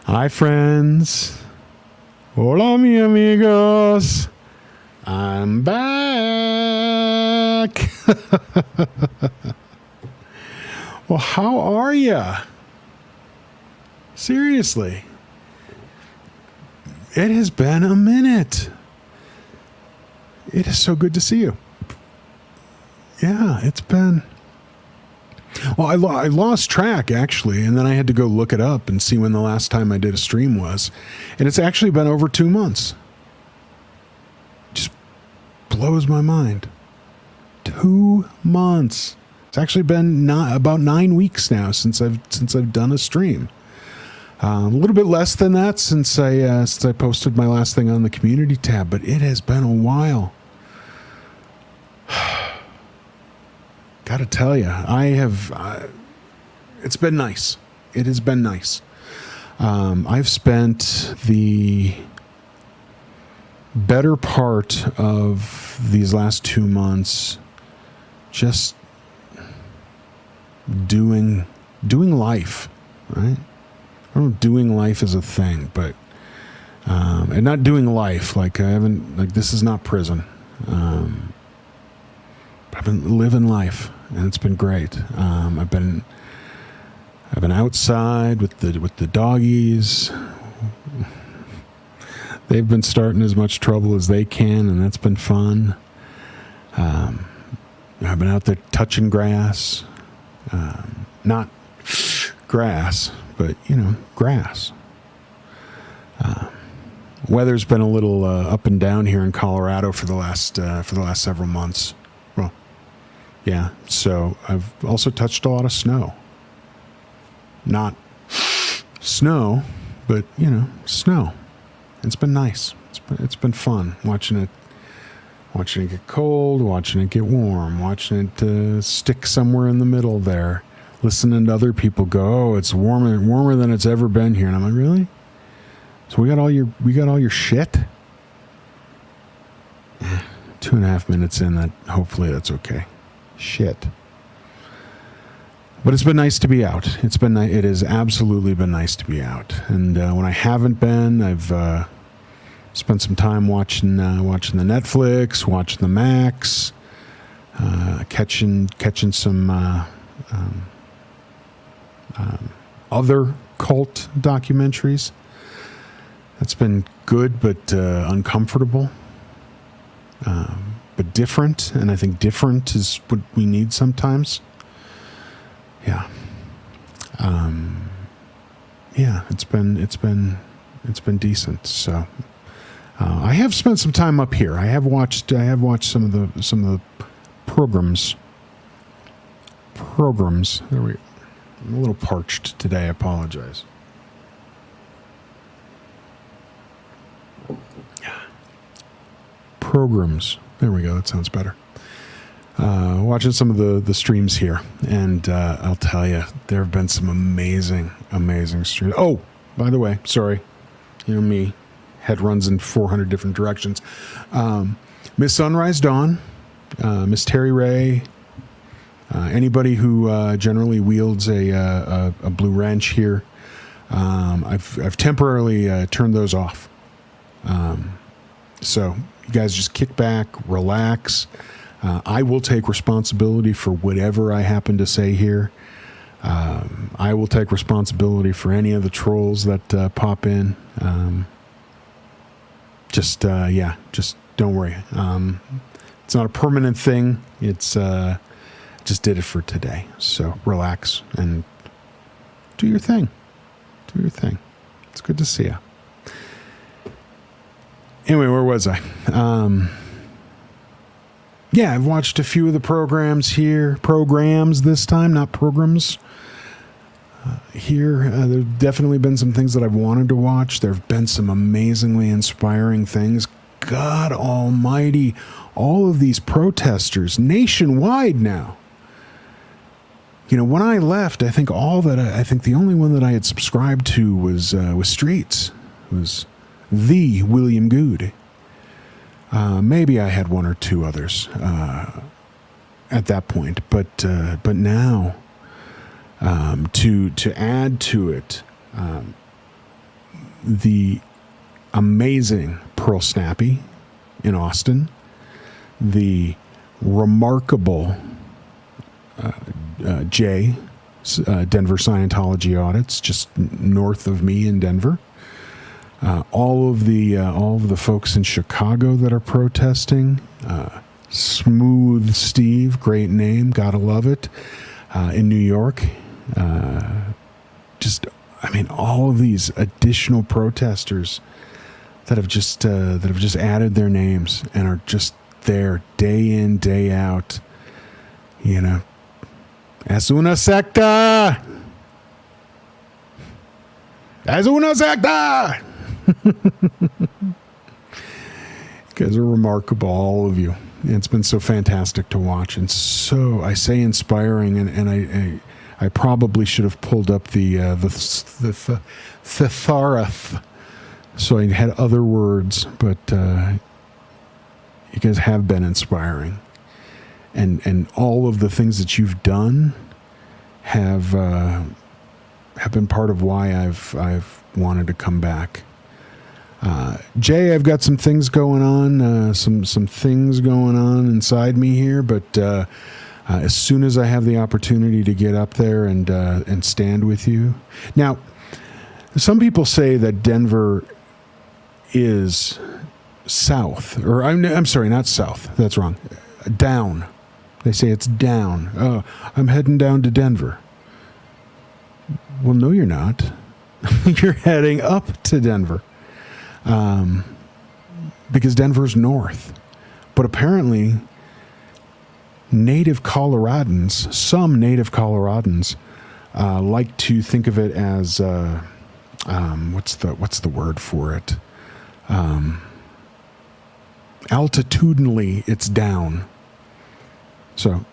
Hi, friends. Hola, mi amigos. I'm back. Well, how are ya? Seriously. It has been a minute. It is so good to see you. Yeah, it's been... Well, I lost track, actually, and then I had to go look it up and see when the last time I did a stream was. And it's actually been over 2 months. Just blows my mind. 2 months. It's actually been about 9 weeks now since I've done a stream. A little bit less than that since I posted my last thing on the community tab, but it has been a while. Gotta tell you, it's been nice. It has been nice. I've spent the better part of these last 2 months just doing life, right? I don't know if doing life is a thing, but and not doing life like this is not prison. I've been living life, and it's been great. I've been outside with the doggies. They've been starting as much trouble as they can, and that's been fun. I've been out there touching grass, not grass, but grass. Weather's been a little up and down here in Colorado for the last several months. Well, yeah. So I've also touched a lot of snow. Not snow, but snow. It's been nice. It's been fun watching it get cold, watching it get warm, watching it stick somewhere in the middle there. Listening to other people go, oh, it's warmer than it's ever been here, and I'm like, really? So we got all your shit. 2.5 minutes in, that hopefully that's okay. Shit. But it's been nice to be out. It has absolutely been nice to be out. And when I haven't been, I've spent some time watching the Netflix, watching the Max, catching some other cult documentaries. That's been good, but uncomfortable, but different. And I think different is what we need sometimes. Yeah. Yeah, it's been decent. So I have spent some time up here. I have watched some of the programs. There we go. I'm a little parched today. I apologize. Programs. There we go. That sounds better. Watching some of the streams here, and I'll tell you, there have been some amazing streams. Oh, by the way, sorry. Me, head runs in 400 different directions. Miss Sunrise Dawn, Miss Terry Ray, anybody who generally wields a blue wrench here, I've temporarily turned those off. So you guys just kick back, relax. I will take responsibility for whatever I happen to say here. I will take responsibility for any of the trolls that pop in. Just don't worry. It's not a permanent thing. It's just did it for today. So relax and do your thing. Do your thing. It's good to see you. Anyway, where was I? Yeah, I've watched a few of the programs here. Programs this time, not programs. Here, there have definitely been some things that I've wanted to watch. There have been some amazingly inspiring things. God almighty, all of these protesters nationwide now. When I left, I think the only one that I had subscribed to was Streets. It was the William Good. Maybe I had one or two others at that point, but now To add to it, the amazing Pearl Snappy in Austin, the remarkable Jay, Denver Scientology audits, just north of me in Denver. All of the folks in Chicago that are protesting. Smooth Steve, great name, gotta love it. In New York, all of these additional protesters that have just added their names and are just there day in, day out. Es una secta. Es una secta. You guys are remarkable, all of you. It's been so fantastic to watch, and so, I say inspiring, and I probably should have pulled up the thesaurus, so I had other words, but you guys have been inspiring, and all of the things that you've done have been part of why I've wanted to come back. Jay, I've got some things going on, some things going on inside me here, but as soon as I have the opportunity to get up there and stand with you. Now, some people say that Denver is south, or I'm sorry, not south. That's wrong. Down. They say it's down. Oh, I'm heading down to Denver. Well, no, you're not. You're heading up to Denver. Because Denver's north. But apparently, some native Coloradans, like to think of it as, what's the word for it? Altitudinally, it's down. So,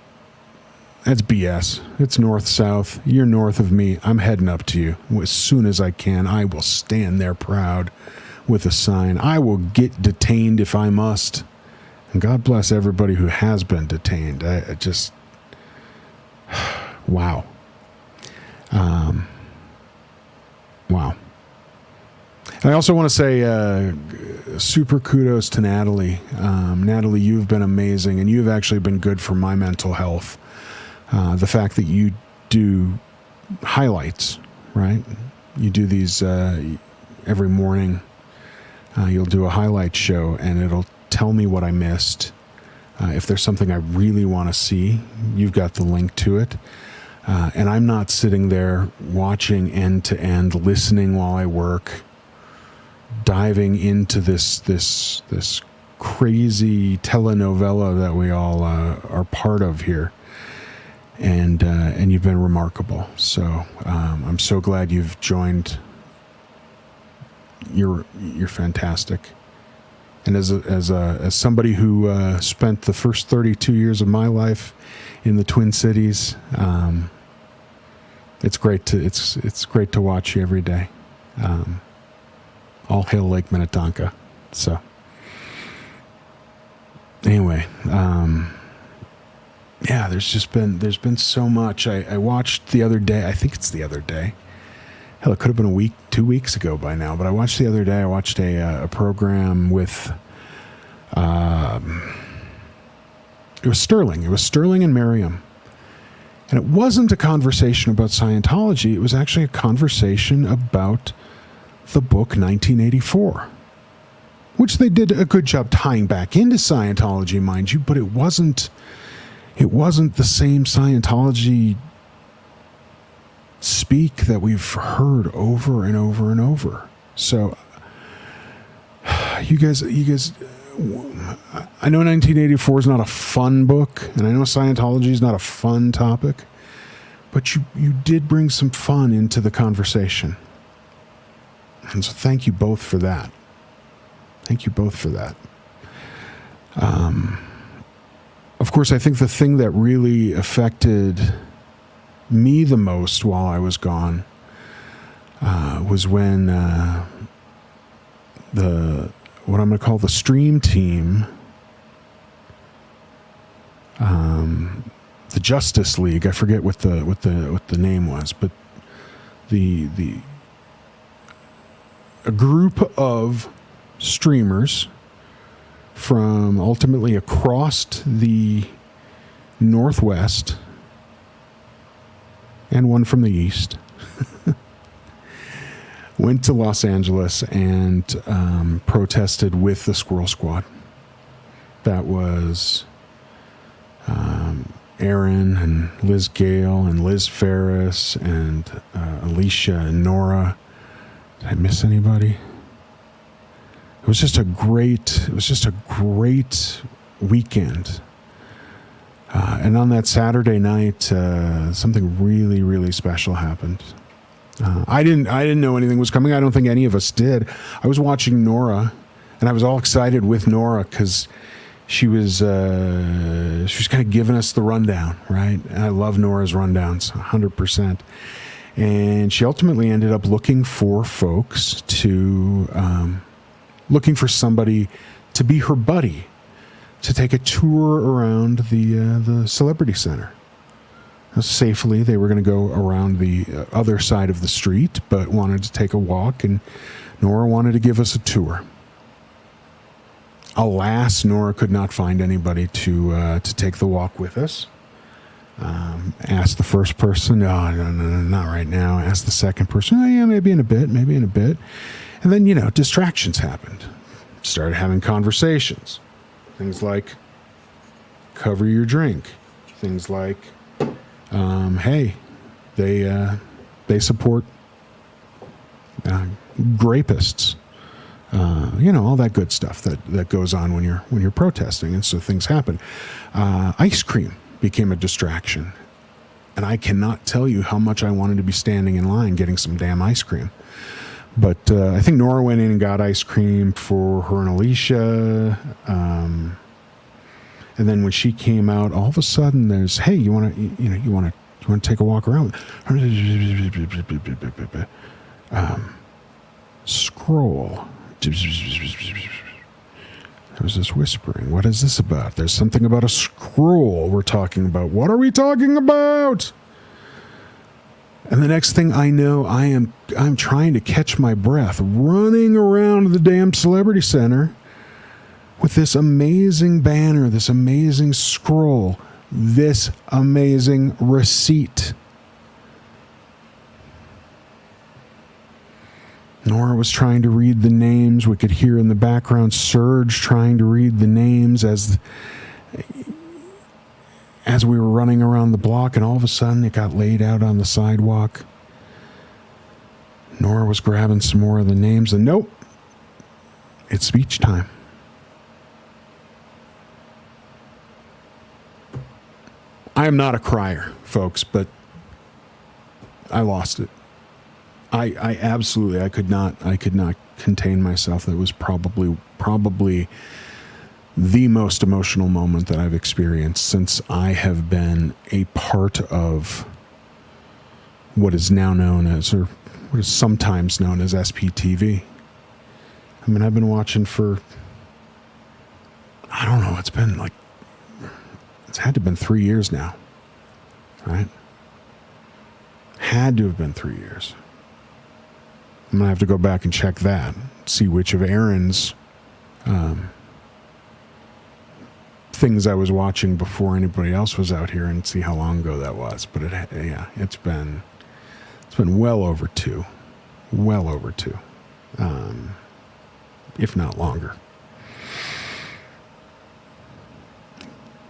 that's BS. It's north-south. You're north of me. I'm heading up to you. As soon as I can, I will stand there proud with a sign. I will get detained if I must. And God bless everybody who has been detained. I just... Wow. Wow. I also want to say super kudos to Natalie. Natalie, you've been amazing, and you've actually been good for my mental health. The fact that you do highlights, right? You do these every morning. You'll do a highlight show, and it'll tell me what I missed. If there's something I really want to see, you've got the link to it. And I'm not sitting there watching end to end, listening while I work, diving into this crazy telenovela that we all are part of here. And you've been remarkable. So I'm so glad you've joined. You're fantastic. And as somebody who spent the first 32 years of my life in the Twin Cities, it's great to watch you every day. All hail Lake Minnetonka. So anyway, yeah, there's been so much. I watched the other day. I think it's the other day. Hell, it could have been a week, 2 weeks ago by now. But I watched the other day. I watched a program with. It was Sterling. It was Sterling and Miriam. And it wasn't a conversation about Scientology. It was actually a conversation about the book 1984, which they did a good job tying back into Scientology, mind you. But it wasn't the same Scientology speak that we've heard over and over and over. So you guys, I know 1984 is not a fun book, and I know Scientology is not a fun topic, but you did bring some fun into the conversation. And so thank you both for that. Thank you both for that. Of course, I think the thing that really affected me the most while I was gone was when what I'm going to call the stream team the Justice League. I forget what the name was, but a group of streamers from ultimately across the Northwest and one from the East went to Los Angeles and protested with the Squirrel Squad. That was Aaron and Liz Gale and Liz Ferris and Alicia and Nora. Did I miss anybody? It was just a great weekend. And on that Saturday night, something really, really special happened. I didn't know anything was coming. I don't think any of us did. I was watching Nora, and I was all excited with Nora because she was kind of giving us the rundown, right? And I love Nora's rundowns, 100%. And she ultimately ended up looking for folks looking for somebody to be her buddy, to take a tour around the Celebrity Center. Safely, they were going to go around the other side of the street, but wanted to take a walk, and Nora wanted to give us a tour. Alas, Nora could not find anybody to take the walk with us. Asked the first person, no, not right now. Asked the second person, oh yeah, maybe in a bit. And then, distractions happened. Started having conversations. Things like, cover your drink. Things like, hey, they support grapists. All that good stuff that goes on when you're protesting, and so things happen. Ice cream became a distraction, and I cannot tell you how much I wanted to be standing in line getting some damn ice cream. But I think Nora went in and got ice cream for her and Alicia. And then when she came out, all of a sudden there's, hey, you want to take a walk around? Scroll. There was this whispering. What is this about? There's something about a scroll we're talking about. What are we talking about? And the next thing I know, I'm trying to catch my breath, running around the damn Celebrity Center with this amazing banner, this amazing scroll, this amazing receipt. Nora was trying to read the names. We could hear in the background Serge trying to read the names as we were running around the block, and all of a sudden it got laid out on the sidewalk. Nora was grabbing some more of the names, and nope, it's speech time. I am not a crier, folks, but I lost it. I absolutely, I could not contain myself. That was probably the most emotional moment that I've experienced since I have been a part of what is now known as, or what is sometimes known as SPTV. I mean, I've been watching for, I don't know, it's had to have been 3 years now, right? Had to have been 3 years. I'm going to have to go back and check that, see which of Aaron's things I was watching before anybody else was out here, and see how long ago that was. But it's been well over two, if not longer.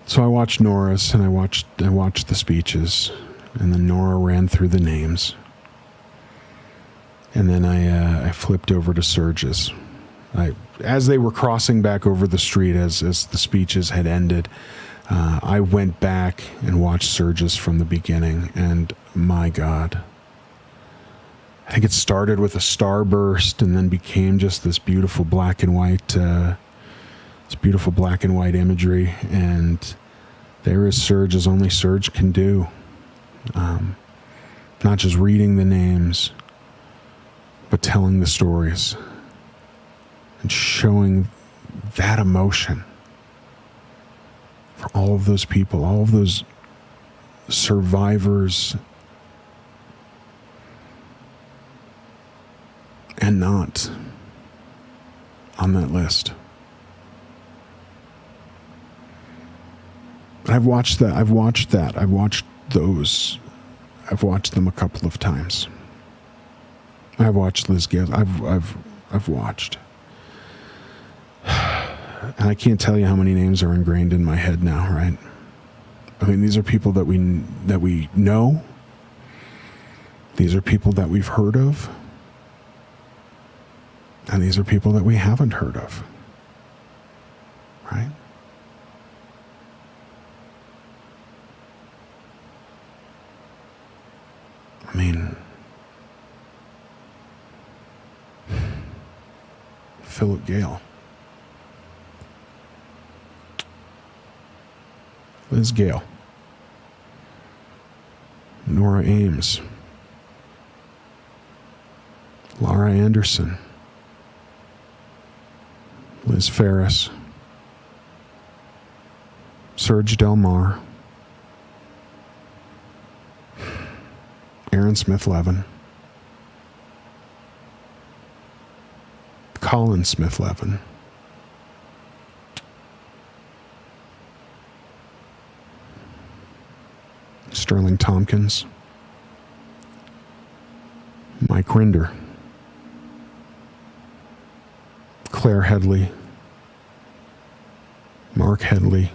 So I watched Nora's, and I watched the speeches, and then Nora ran through the names. And then I flipped over to Serge's. As they were crossing back over the street, as the speeches had ended, I went back and watched Serge's from the beginning, and my God. I think it started with a starburst and then became just this beautiful black and white imagery, and there is Serge as only Serge can do. Not just reading the names, but telling the stories and showing that emotion for all of those people, all of those survivors and not on that list. I've watched that. I've watched those. I've watched them a couple of times. I've watched Liz Gale. I've watched. And I can't tell you how many names are ingrained in my head now, right? I mean, these are people that we know. These are people that we've heard of. And these are people that we haven't heard of. Right? I mean, Philip Gale, Liz Gale, Nora Ames, Laura Anderson, Liz Ferris, Serge Del Mar, Aaron Smith-Levin, Colin Smith-Levin, Sterling Tompkins, Mike Rinder, Claire Headley, Mark Headley,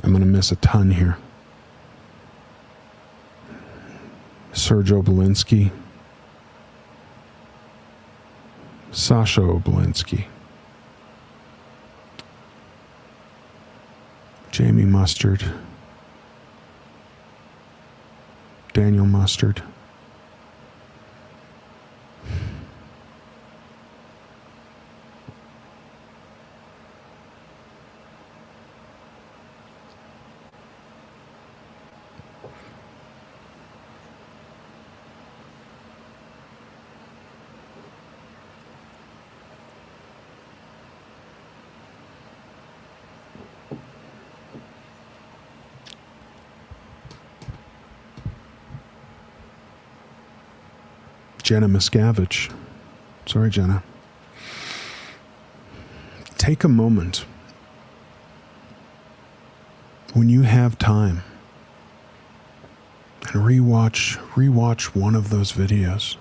I'm going to miss a ton here. Serge Obolinski, Sasha Obolinski, Jamie Mustard, Daniel Mustard, Jenna Miscavige. Sorry, Jenna. Take a moment when you have time and rewatch one of those videos.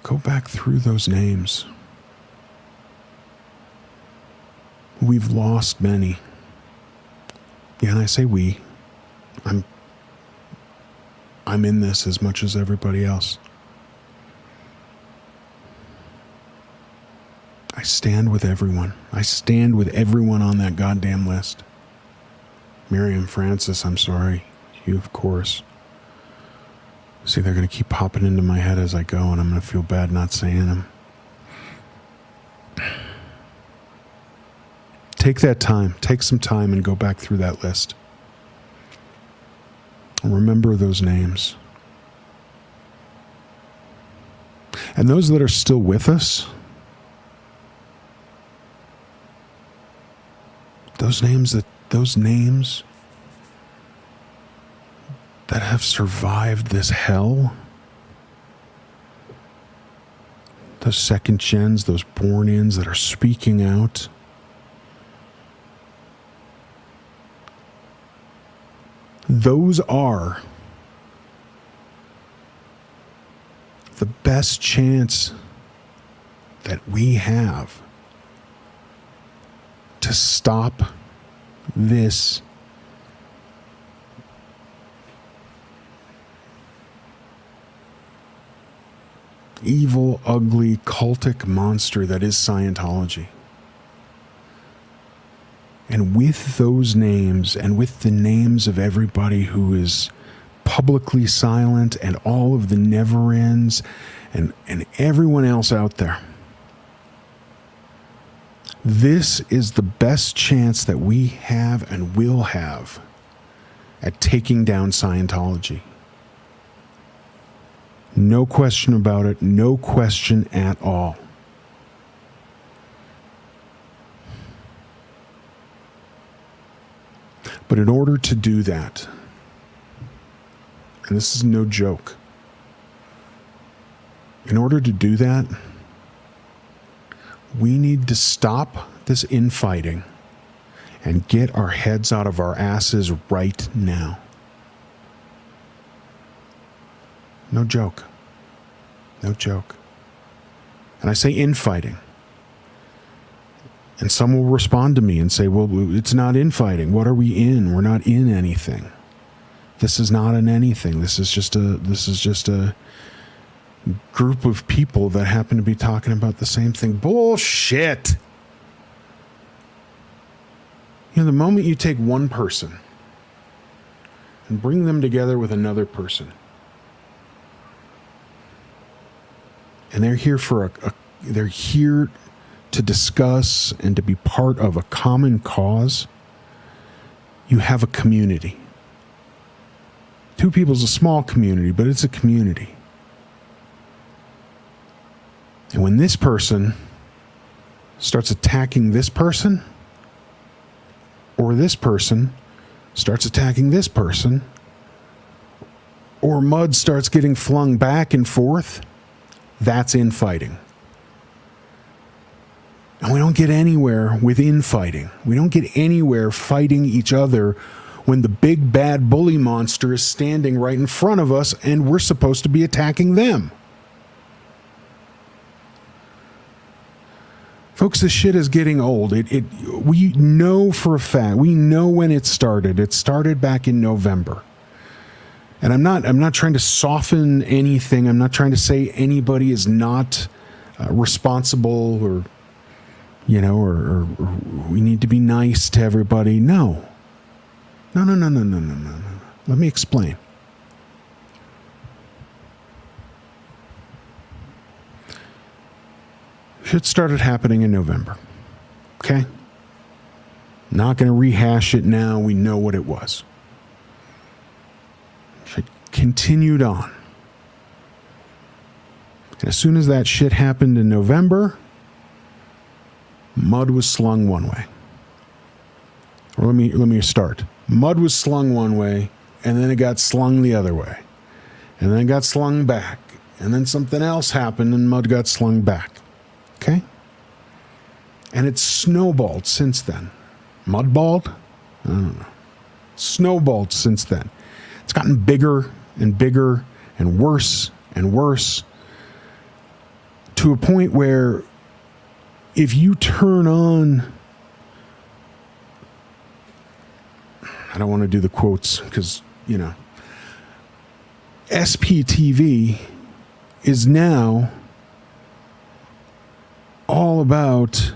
Go back through those names. We've lost many. Yeah, and I say we. I'm in this as much as everybody else. I stand with everyone. I stand with everyone on that goddamn list. Miriam Francis, I'm sorry. You, of course. See, they're going to keep popping into my head as I go, and I'm going to feel bad not saying them. Take that time. Take some time and go back through that list. Remember those names. And those that are still with us, those names that have survived this hell, those second gens, those born-ins that are speaking out, those are the best chance that we have to stop this evil, ugly, cultic monster that is Scientology. And with those names, and with the names of everybody who is publicly silent, and all of the never-ends, and everyone else out there, this is the best chance that we have and will have at taking down Scientology. No question about it. No question at all. But in order to do that, and this is no joke, in order to do that, we need to stop this infighting and get our heads out of our asses right now. No joke. No joke. And I say infighting. And some will respond to me and say, well, it's not infighting. What are we in? We're not in anything. This is not in anything. This is just a group of people that happen to be talking about the same thing. Bullshit. You know, the moment you take one person and bring them together with another person, and they're here for they're here to discuss and to be part of a common cause, you have a community. Two people is a small community, but it's a community. And when this person starts attacking this person, or this person starts attacking this person, or mud starts getting flung back and forth, that's infighting. And we don't get anywhere with infighting. We don't get anywhere fighting each other when the big bad bully monster is standing right in front of us and we're supposed to be attacking them. Folks, this shit is getting old. We know for a fact. We know when it started. It started back in November. And I'm not trying to soften anything. I'm not trying to say anybody is not responsible or we need to be nice to everybody. No. No. Let me explain. Shit started happening in November. Okay? Not going to rehash it now. We know what it was. Shit continued on. And as soon as that shit happened in November, mud was slung one way. Or let me start. Mud was slung one way, and then it got slung the other way. And then it got slung back. And then something else happened, and mud got slung back. Okay? And it's snowballed since then. Mudballed? I don't know. Snowballed since then. It's gotten bigger and bigger and worse to a point where if you turn on, I don't want to do the quotes because, SPTV is now all about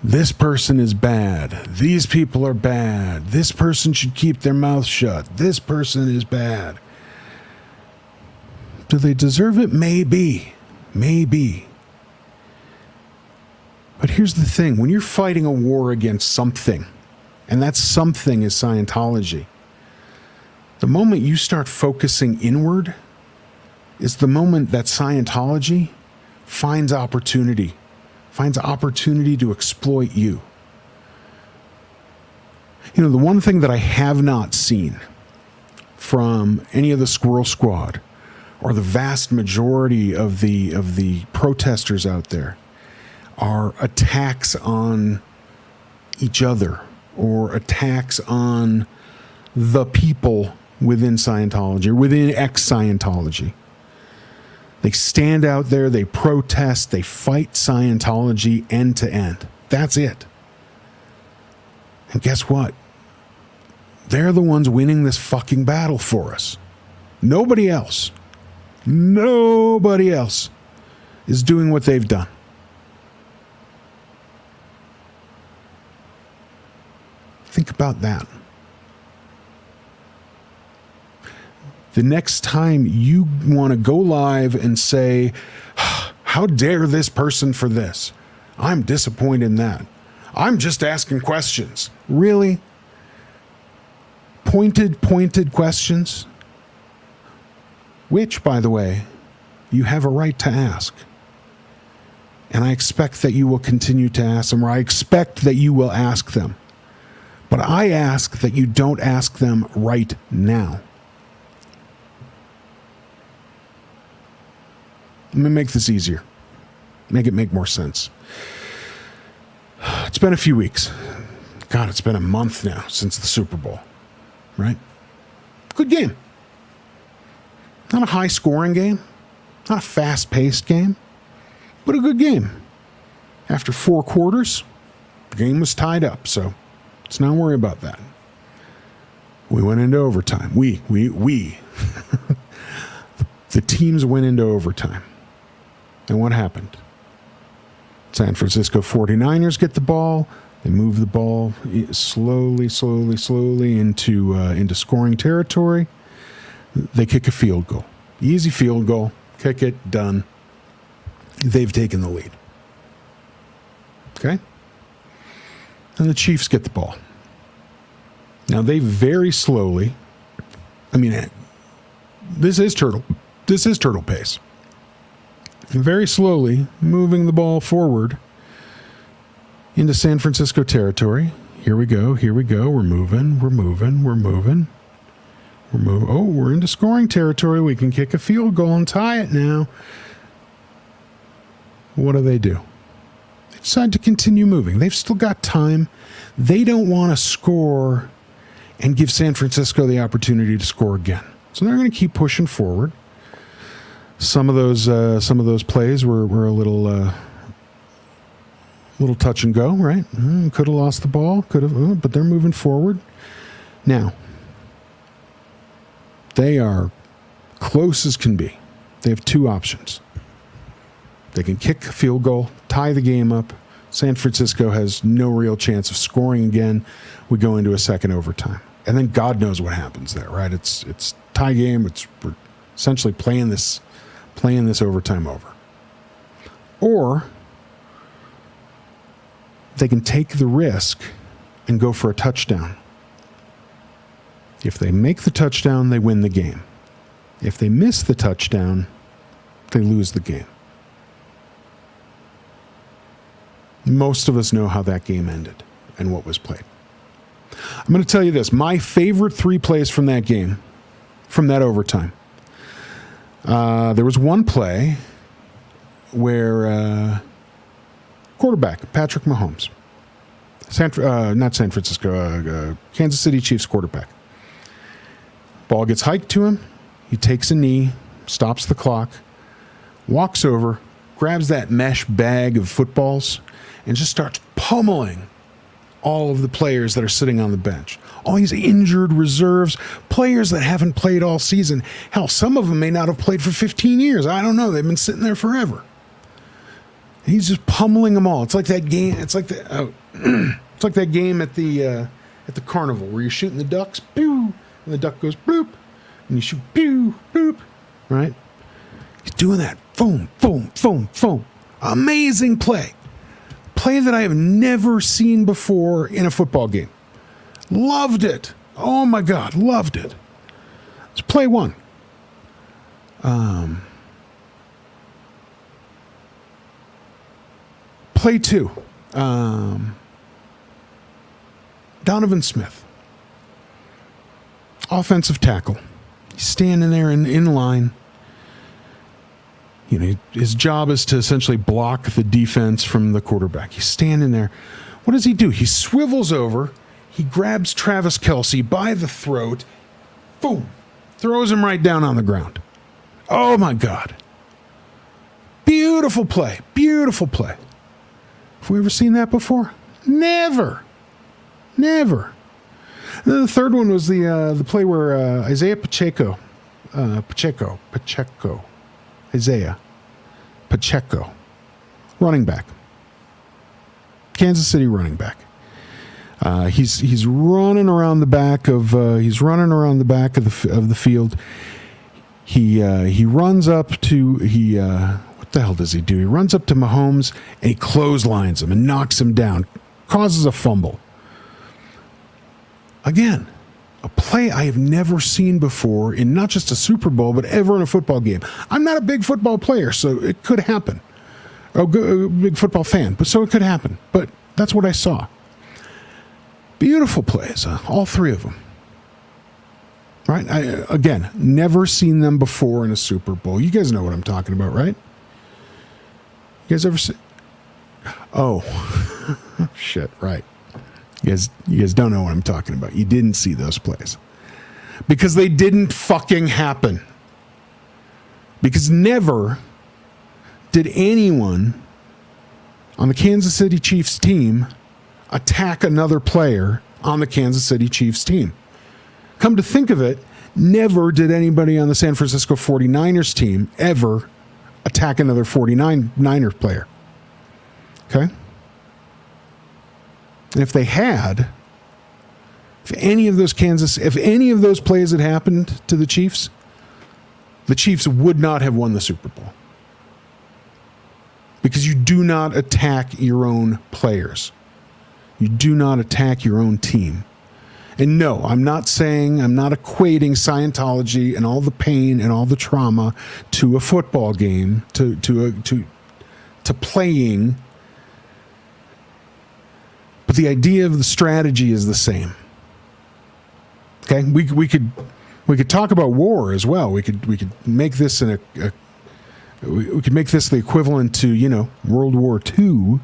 this person is bad, these people are bad, this person should keep their mouth shut, this person is bad. Do they deserve it? Maybe. But here's the thing. When you're fighting a war against something, and that something is Scientology, the moment you start focusing inward is the moment that Scientology finds opportunity to exploit you. The one thing that I have not seen from any of the Squirrel Squad or the vast majority of the protesters out there are attacks on each other or attacks on the people within Scientology or within ex-Scientology. They stand out there, they protest, they fight Scientology end to end. That's it. And guess what? They're the ones winning this fucking battle for us. Nobody else is doing what they've done. Think about that. The next time you want to go live and say, how dare this person for this? I'm disappointed in that. I'm just asking questions. Really? Pointed questions? Which, by the way, you have a right to ask. And I expect that you will continue to ask them, or I expect that you will ask them. But I ask that you don't ask them right now. Let me make this easier. Make it make more sense. It's been a few weeks. God, it's been a month now since the Super Bowl, right? Good game. Not a high-scoring game. Not a fast-paced game. But a good game. After 4 quarters, the game was tied up, so let's not worry about that. We went into overtime. We. The teams went into overtime. And what happened? San Francisco 49ers get the ball. They move the ball slowly into scoring territory. They kick a field goal. Easy field goal. Kick it. Done. They've taken the lead. Okay? And the Chiefs get the ball. Now they very slowly, this is turtle pace. Very slowly moving the ball forward into San Francisco territory. Here we go. We're moving. Oh, we're into scoring territory. We can kick a field goal and tie it now. What do? They decide to continue moving. They've still got time. They don't want to score and give San Francisco the opportunity to score again. So they're going to keep pushing forward. Some of those plays were a little touch and go, right? Could have lost the ball, but they're moving forward. Now, they are close as can be. They have 2 options. They can kick a field goal, tie the game up. San Francisco has no real chance of scoring again. We go into a second overtime. And then God knows what happens there, right? It's tie game. We're essentially playing this overtime over. Or they can take the risk and go for a touchdown. If they make the touchdown, they win the game. If they miss the touchdown, they lose the game. Most of us know how that game ended and what was played. I'm going to tell you this. My favorite 3 plays from that game, from that overtime. There was one play where quarterback, Patrick Mahomes, Kansas City Chiefs quarterback. Ball gets hiked to him. He takes a knee, stops the clock, walks over, grabs that mesh bag of footballs, and just starts pummeling all of the players that are sitting on the bench. All these injured reserves, players that haven't played all season. Hell, some of them may not have played for 15 years. I don't know. They've been sitting there forever. He's just pummeling them all. It's like that game. It's like that game at the carnival where you're shooting the ducks, pew, and the duck goes bloop, and you shoot pew, bloop, right? He's doing that. Boom, boom, boom, boom. Amazing play. Play that I have never seen before in a football game. Loved it. Oh my God, loved it. It's play 1. Play 2. Donovan Smith. Offensive tackle. He's standing there in line. You know, his job is to essentially block the defense from the quarterback. He's standing there. What does he do? He swivels over. He grabs Travis Kelce by the throat. Boom. Throws him right down on the ground. Oh, my God. Beautiful play. Beautiful play. Have we ever seen that before? Never. Never. And then the third one was the play where Isaiah Pacheco, running back, Kansas City running back. He's running around the back of the field. He runs up to what the hell does he do? He runs up to Mahomes and he clotheslines him and knocks him down, causes a fumble. Again, a play I have never seen before in not just a Super Bowl, but ever in a football game. I'm not a big football player, so it could happen. A big football fan, but so it could happen. But that's what I saw. Beautiful plays, all three of them. Right? Again, never seen them before in a Super Bowl. You guys know what I'm talking about, right? You guys ever see? Oh, shit, right. You guys don't know what I'm talking about. You didn't see those plays. Because they didn't fucking happen. Because never did anyone on the Kansas City Chiefs team attack another player on the Kansas City Chiefs team. Come to think of it, never did anybody on the San Francisco 49ers team ever attack another 49er player. Okay? And if they had, if any of those plays had happened to the Chiefs would not have won the Super Bowl. Because you do not attack your own players. You do not attack your own team. And no, I'm not equating Scientology and all the pain and all the trauma to a football game, to playing. But the idea of the strategy is the same. Okay, we could talk about war as well. We could make this we could make this the equivalent to World War II.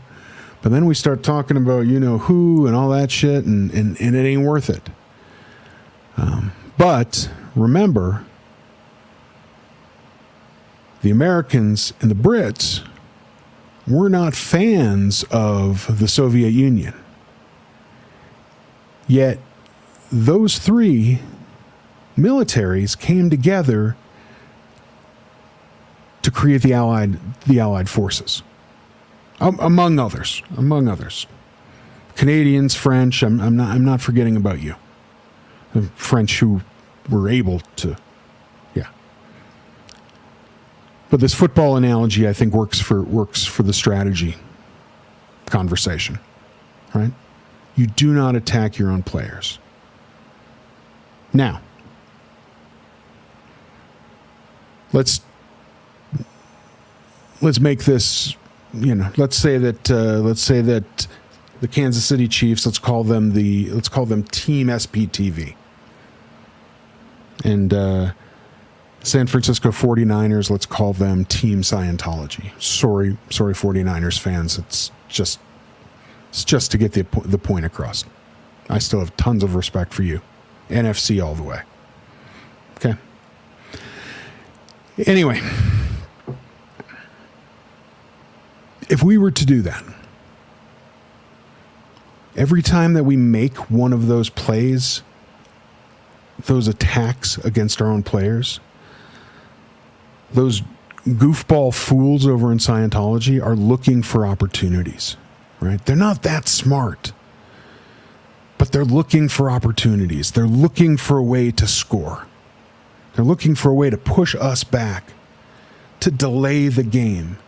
But then we start talking about, who and all that shit, and it ain't worth it. But remember, the Americans and the Brits were not fans of the Soviet Union. Yet those three militaries came together to create the Allied forces. Among others, Canadians, French. I'm not forgetting about you. The French who were able to, yeah. But this football analogy, I think, works for the strategy conversation, right? You do not attack your own players. Now, let's make this. Let's say that the Kansas City Chiefs, let's call them Team SPTV, and San Francisco 49ers, let's call them Team Scientology. Sorry 49ers fans, it's just to get the point across. I still have tons of respect for you. NFC all the way. Okay. Anyway, if we were to do that, every time that we make one of those plays, those attacks against our own players, those goofball fools over in Scientology are looking for opportunities, right? They're not that smart, but they're looking for opportunities. They're looking for a way to score. They're looking for a way to push us back, to delay the game.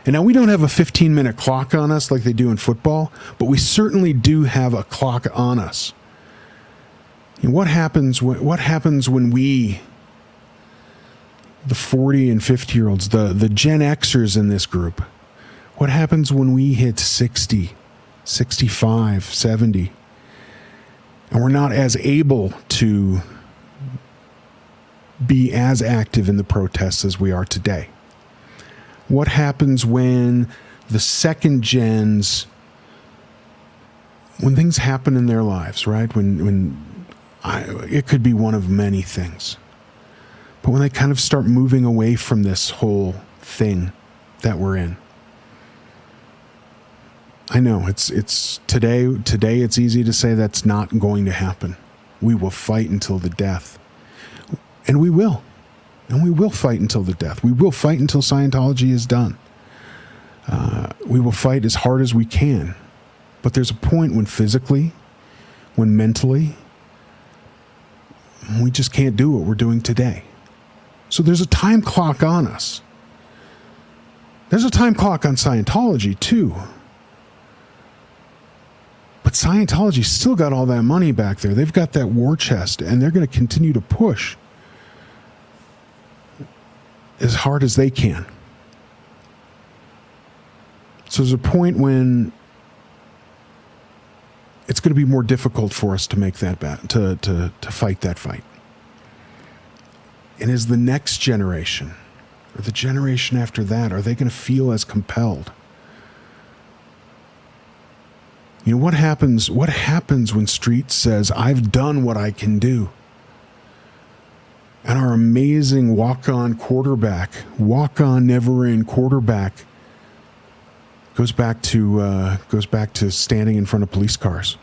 And now we don't have a 15-minute clock on us like they do in football, but we certainly do have a clock on us. And what happens when we, the 40 and 50-year-olds, the Gen Xers in this group, what happens when we hit 60, 65, 70, and we're not as able to be as active in the protests as we are today? What happens when the second gens, when things happen in their lives, right? It could be one of many things. But when they kind of start moving away from this whole thing that we're in. I know it's today it's easy to say that's not going to happen. We will fight until the death. And we will. And we will fight until the death. We will fight until Scientology is done. We will fight as hard as we can. But there's a point when physically, when mentally, we just can't do what we're doing today. So there's a time clock on us. There's a time clock on Scientology too. But Scientology's still got all that money back there. They've got that war chest, and they're going to continue to push as hard as they can. So there's a point when it's it's going to be more difficult for us to make that to fight that fight. And is the next generation or the generation after that, are they going to feel as compelled? You know, what happens when Street says, I've done what I can do? And our amazing walk-on never-in quarterback goes back to standing in front of police cars.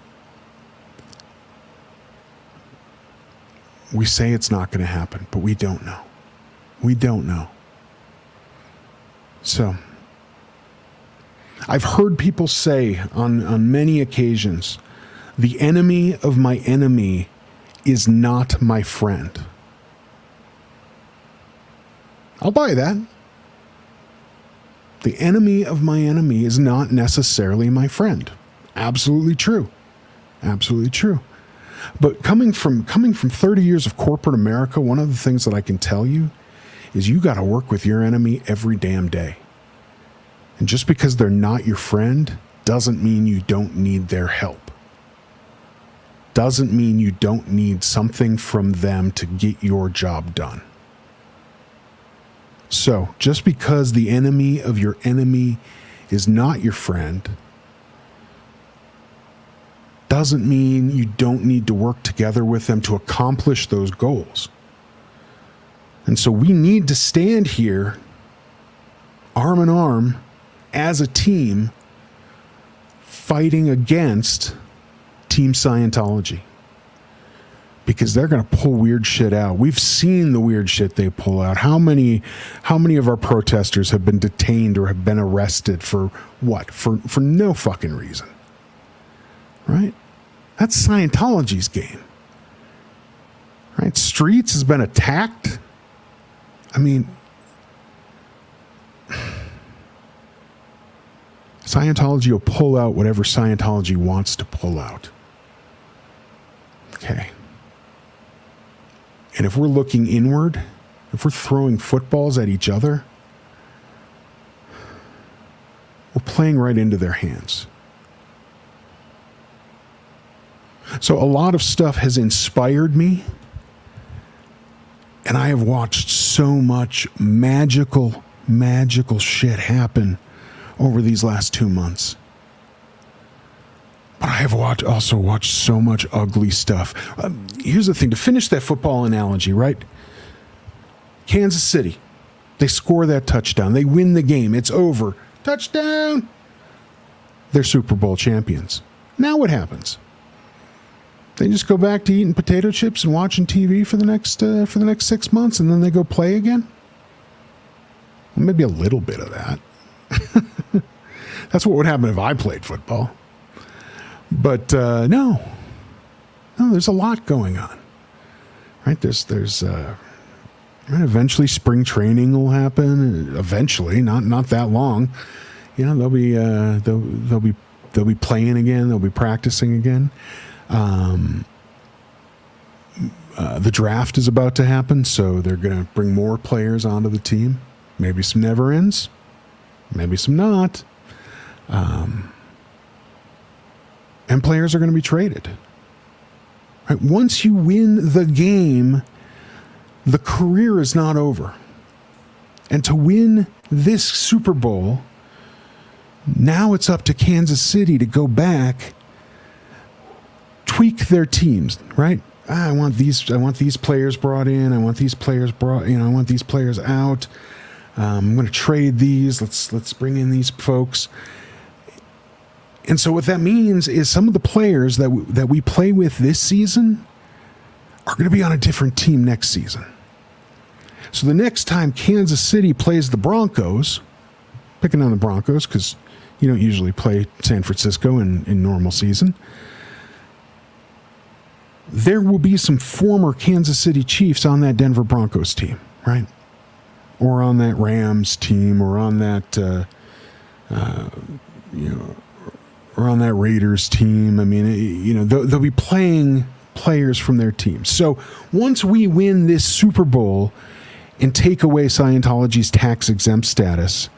We say it's not going to happen, but we don't know. We don't know. So, I've heard people say on many occasions, the enemy of my enemy is not my friend. I'll buy that. The enemy of my enemy is not necessarily my friend. Absolutely true. Absolutely true. But coming from 30 years of corporate America, one of the things that I can tell you is you got to work with your enemy every damn day. And just because they're not your friend doesn't mean you don't need their help. Doesn't mean you don't need something from them to get your job done. So, just because the enemy of your enemy is not your friend doesn't mean you don't need to work together with them to accomplish those goals. And so we need to stand here arm in arm as a team fighting against Team Scientology. Because they're going to pull weird shit out. We've seen the weird shit they pull out. How many of our protesters have been detained or have been arrested for what? For no fucking reason. Right? That's Scientology's game. Right? Streets has been attacked. I mean, Scientology will pull out whatever Scientology wants to pull out. Okay. And if we're looking inward, if we're throwing footballs at each other, we're playing right into their hands. So a lot of stuff has inspired me, and I have watched so much magical shit happen over these last 2 months. But I have also watched so much ugly stuff. Here's the thing, to finish that football analogy, right? Kansas City, they score that touchdown. They win the game. It's over. Touchdown! They're Super Bowl champions. Now what happens? They just go back to eating potato chips and watching TV for the next 6 months, and then they go play again? Well, maybe a little bit of that. That's what would happen if I played football. But no, there's a lot going on, right? There's eventually spring training will happen. Eventually, not that long. You know, they'll be playing again. They'll be practicing again. The draft is about to happen, so they're going to bring more players onto the team. Maybe some never-ends, maybe some not. And players are going to be traded. Right? Once you win the game, the career is not over. And to win this Super Bowl, now it's up to Kansas City to go back, tweak their teams, right? I want these players brought in. I want these players I want these players out. I'm going to trade these. Let's bring in these folks. And so what that means is some of the players that we play with this season are going to be on a different team next season. So the next time Kansas City plays the Broncos, picking on the Broncos because you don't usually play San Francisco in normal season, there will be some former Kansas City Chiefs on that Denver Broncos team, right? Or on that Rams team, or on that, or on that Raiders team. I mean, they'll be playing players from their team. So once we win this Super Bowl and take away Scientology's tax-exempt status,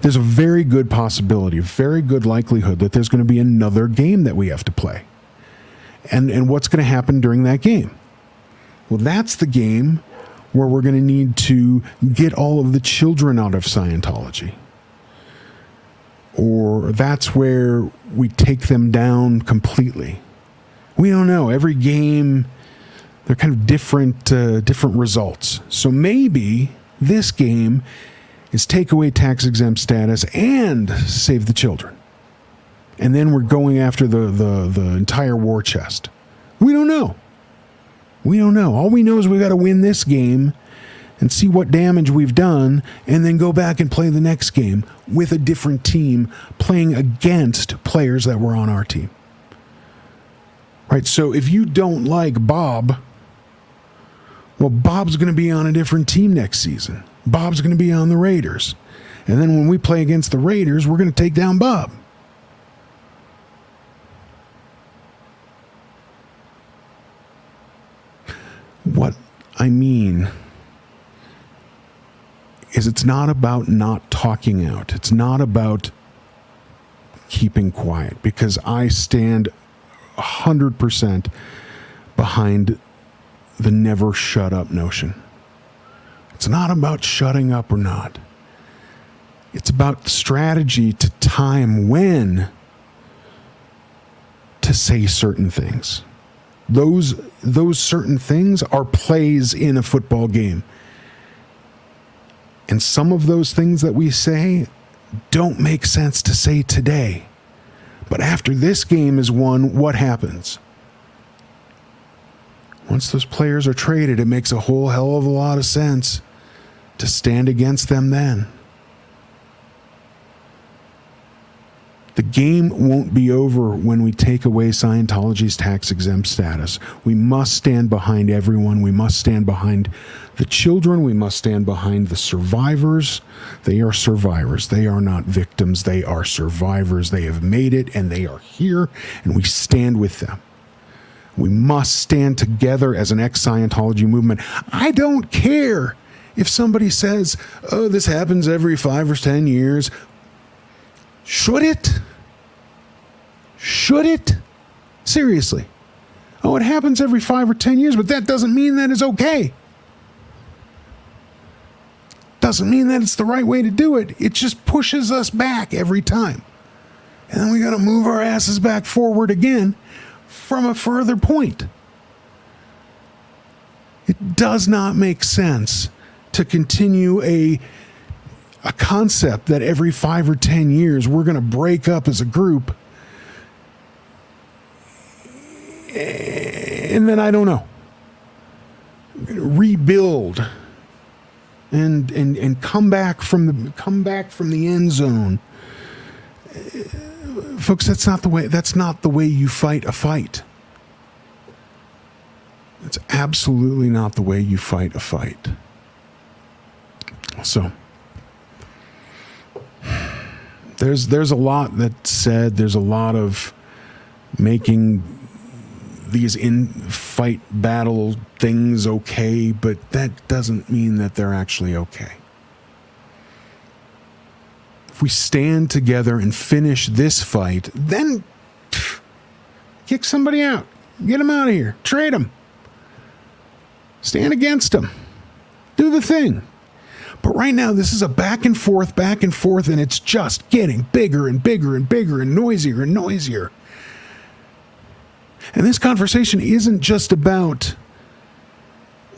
there's a very good possibility, a very good likelihood that there's going to be another game that we have to play. and what's going to happen during that game? Well, that's the game where we're going to need to get all of the children out of Scientology. Or that's where we take them down completely. We don't know. Every game, they're kind of different results. So maybe this game is take away tax-exempt status and save the children. And then we're going after the entire war chest. We don't know. We don't know. All we know is we got to win this game and see what damage we've done, and then go back and play the next game with a different team playing against players that were on our team. Right? So if you don't like Bob, well, Bob's going to be on a different team next season. Bob's going to be on the Raiders. And then when we play against the Raiders, we're going to take down Bob. What I mean is it's not about not talking out. It's not about keeping quiet, because I stand 100% behind the never shut up notion. It's not about shutting up or not. It's about strategy to time when to say certain things. Those certain things are plays in a football game. And some of those things that we say don't make sense to say today. But after this game is won, what happens? Once those players are traded, it makes a whole hell of a lot of sense to stand against them then. The game won't be over when we take away Scientology's tax-exempt status. We must stand behind everyone. We must stand behind the children. We must stand behind the survivors. They are survivors. They are not victims. They are survivors. They have made it, and they are here, and we stand with them. We must stand together as an ex-Scientology movement. I don't care if somebody says, oh, this happens every 5 or 10 years. Should it? Should it? Seriously. Oh, it happens every 5 or 10 years, but that doesn't mean that it's okay. Doesn't mean that it's the right way to do it. It just pushes us back every time. And then we got to move our asses back forward again from a further point. It does not make sense to continue a concept that every 5 or 10 years we're going to break up as a group, and then I don't know, rebuild and come back from the end zone. Folks, that's not the way you fight a fight. It's absolutely not the way you fight a fight. So there's a lot that's said. There's a lot of making these in-fight battle things okay, but that doesn't mean that they're actually okay. If we stand together and finish this fight, then kick somebody out. Get them out of here. Trade them. Stand against them. Do the thing. But right now, this is a back and forth, and it's just getting bigger and bigger and bigger and noisier and noisier. And this conversation isn't just about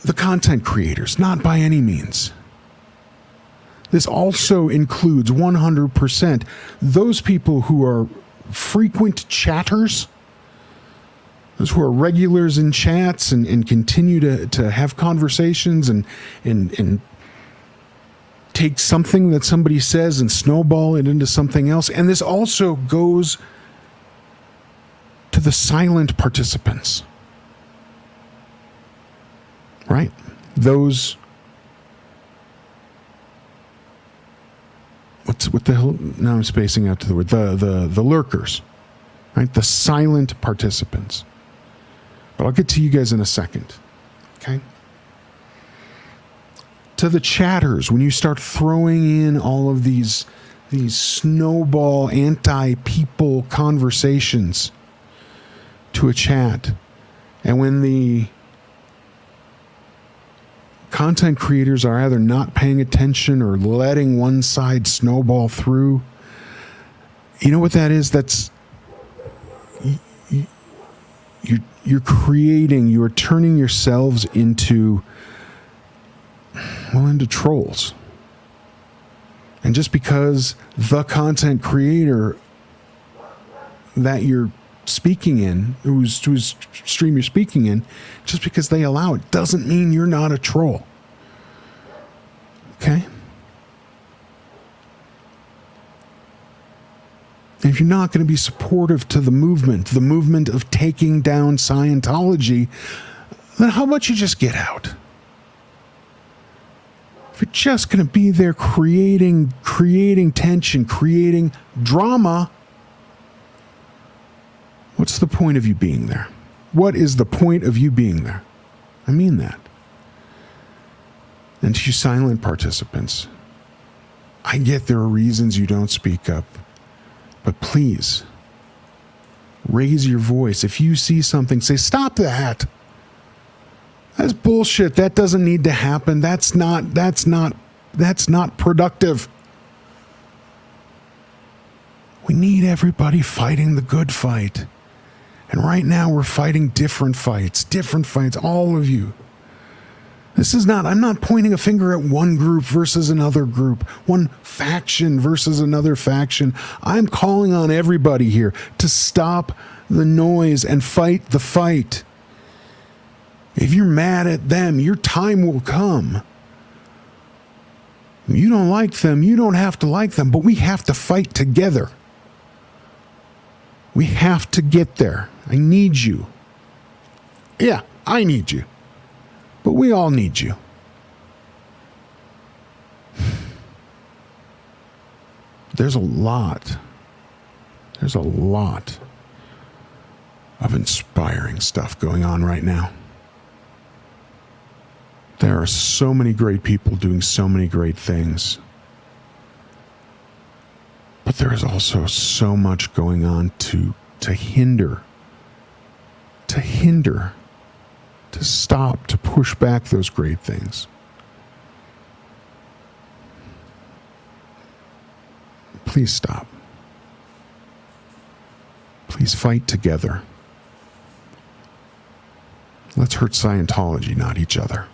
the content creators, not by any means. This also includes 100% those people who are frequent chatters, those who are regulars in chats and continue to have conversations and take something that somebody says and snowball it into something else. And this also goes to the silent participants, right? Those, what the hell? Now I'm spacing out to the word. The lurkers, right? The silent participants. But I'll get to you guys in a second, okay? To the chatters, when you start throwing in all of these snowball anti-people conversations to a chat, and when the content creators are either not paying attention or letting one side snowball through, you know what that is? That's you're turning yourselves into trolls. And just because the content creator that you're speaking in, whose stream you're speaking in, just because they allow it doesn't mean you're not a troll. Okay? And if you're not going to be supportive to the movement of taking down Scientology, then how about you just get out? If you're just going to be there creating tension, creating drama, what's the point of you being there? What is the point of you being there? I mean that. And to you silent participants, I get there are reasons you don't speak up, but please raise your voice. If you see something, say, stop that. That's bullshit. That doesn't need to happen. That's not productive. We need everybody fighting the good fight. And right now we're fighting different fights, all of you. I'm not pointing a finger at one group versus another group, one faction versus another faction. I'm calling on everybody here to stop the noise and fight the fight. If you're mad at them, your time will come. You don't like them, you don't have to like them, but we have to fight together. We have to get there. I need you. Yeah, I need you. But we all need you. There's a lot of inspiring stuff going on right now. There are so many great people doing so many great things. But there is also so much going on to hinder, to stop, to push back those great things. Please stop. Please fight together. Let's hurt Scientology, not each other.